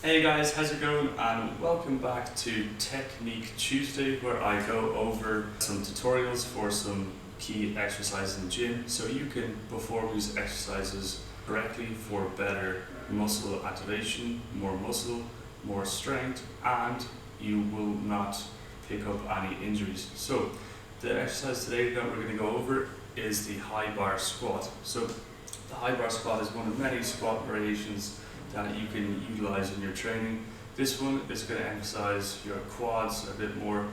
Hey guys, how's it going? And welcome back to Technique Tuesday, where I go over some tutorials for some key exercises in the gym so you can perform these exercises correctly for better muscle activation, more muscle, more strength, and you will not pick up any injuries. So the exercise today that we're going to go over is the high bar squat. So the high bar squat is one of many squat variations that you can utilize in your training. This one is going to emphasize your quads a bit more,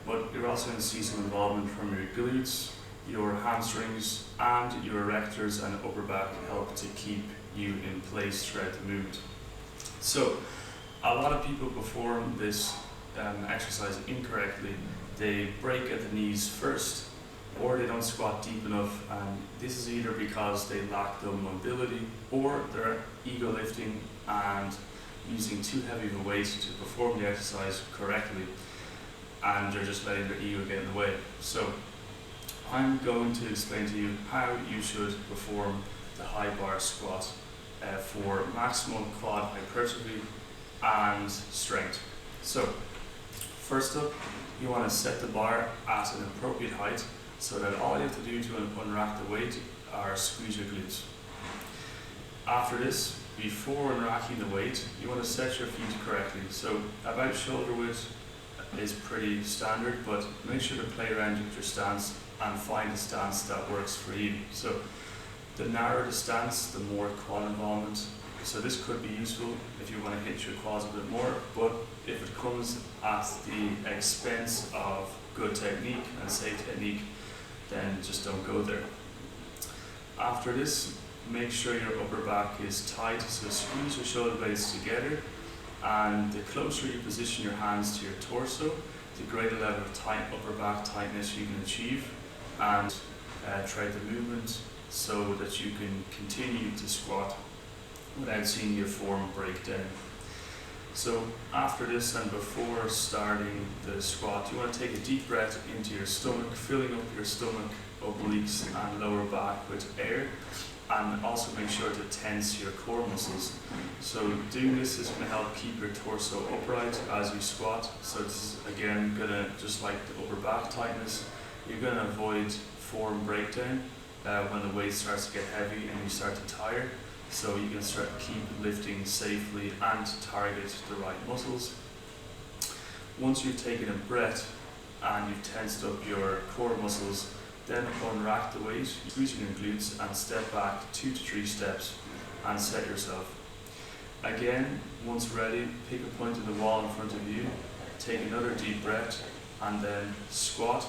but you're also going to see some involvement from your glutes, your hamstrings, and your erectors and upper back help to keep you in place throughout the movement. So a lot of people perform this exercise incorrectly. They break at the knees first, or they don't squat deep enough, and this is either because they lack the mobility or they're ego lifting and using too heavy of a weight to perform the exercise correctly, and they're just letting their ego get in the way. So I'm going to explain to you how you should perform the high bar squat for maximum quad hypertrophy and strength. So first up, you want to set the bar at an appropriate height, so that all you have to do to unrack the weight are squeeze your glutes. After this, before unracking the weight, you want to set your feet correctly. So about shoulder width is pretty standard, but make sure to play around with your stance and find a stance that works for you. So the narrower the stance, the more quad involvement. So this could be useful if you want to hit your quads a bit more, but if it comes at the expense of good technique and safe technique, then just don't go there. After this, make sure your upper back is tight, so squeeze your shoulder blades together, and the closer you position your hands to your torso, the greater level of tight upper back tightness you can achieve, and try the movement so that you can continue to squat without seeing your form break down. So after this and before starting the squat, you want to take a deep breath into your stomach, filling up your stomach, obliques and lower back with air, and also make sure to tense your core muscles. So doing this is going to help keep your torso upright as you squat. So this is again going to, just like the upper back tightness, you're going to avoid form breakdown when the weight starts to get heavy and you start to tire. So you can start to keep lifting safely and target the right muscles. Once you've taken a breath and you've tensed up your core muscles, then unrack the weight, squeezing your glutes, and step back 2 to 3 steps and set yourself. Again, once ready, pick a point in the wall in front of you, take another deep breath, and then squat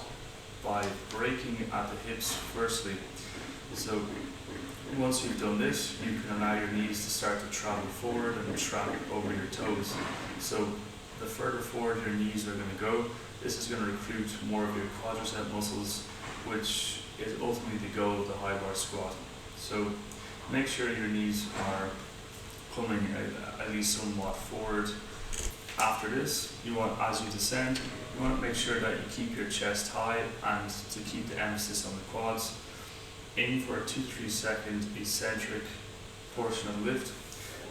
by breaking at the hips firstly. So once you've done this, you can allow your knees to start to travel forward and track over your toes. So the further forward your knees are going to go, this is going to recruit more of your quadriceps muscles, which is ultimately the goal of the high bar squat. So make sure your knees are coming at least somewhat forward. After this, you want, as you descend, you want to make sure that you keep your chest high and to keep the emphasis on the quads. Aim for a 2 to 3 second eccentric portion of lift,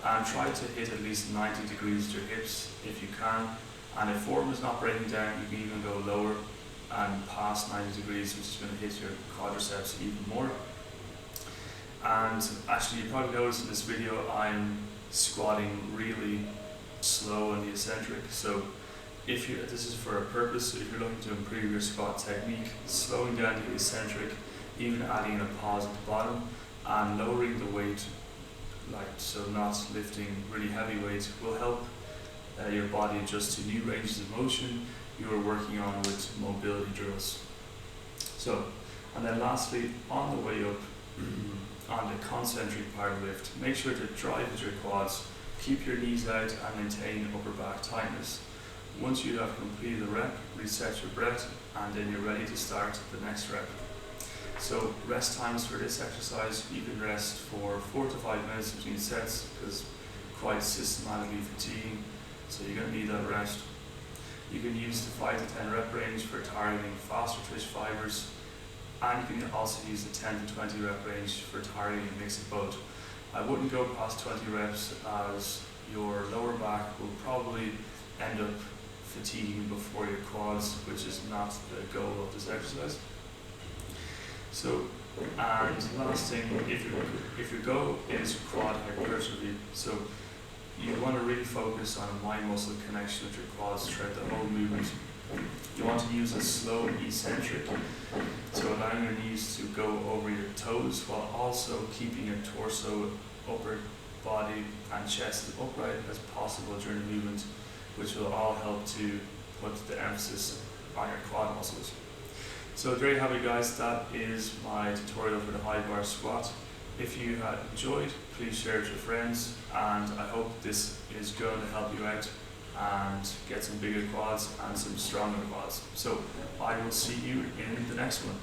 and try to hit at least 90 degrees to your hips if you can. And if form is not breaking down, you can even go lower and past 90 degrees, which is going to hit your quadriceps even more. And actually, you probably noticed in this video I'm squatting really slow on the eccentric. So if you, this is for a purpose. If you're looking to improve your squat technique, slowing down the eccentric, even adding a pause at the bottom, and lowering the weight, so not lifting really heavy weights, will help your body adjust to new ranges of motion you are working on with mobility drills. So, and then lastly, on the way up, on the concentric part of the lift, make sure to drive with your quads, keep your knees out and maintain upper back tightness. Once you have completed the rep, reset your breath, and then you're ready to start the next rep. So rest times for this exercise, you can rest for 4 to 5 minutes between sets because quite systematically fatiguing, so you're going to need that rest. You can use the 5 to 10 rep range for targeting faster twitch fibers, and you can also use the 10 to 20 rep range for targeting a mix of both. I wouldn't go past 20 reps as your lower back will probably end up fatiguing before your quads, which is not the goal of this exercise. So, and last thing, if your goal is quad hypertrophy, so you want to really focus on a mind-muscle connection with your quads throughout the whole movement. You want to use a slow eccentric, so allowing your knees to go over your toes while also keeping your torso, upper body and chest as upright as possible during the movement, which will all help to put the emphasis on your quad muscles. So there you have it, guys. That is my tutorial for the high bar squat. If you had enjoyed, please share it with your friends, and I hope this is going to help you out and get some bigger quads and some stronger quads. So I will see you in the next one.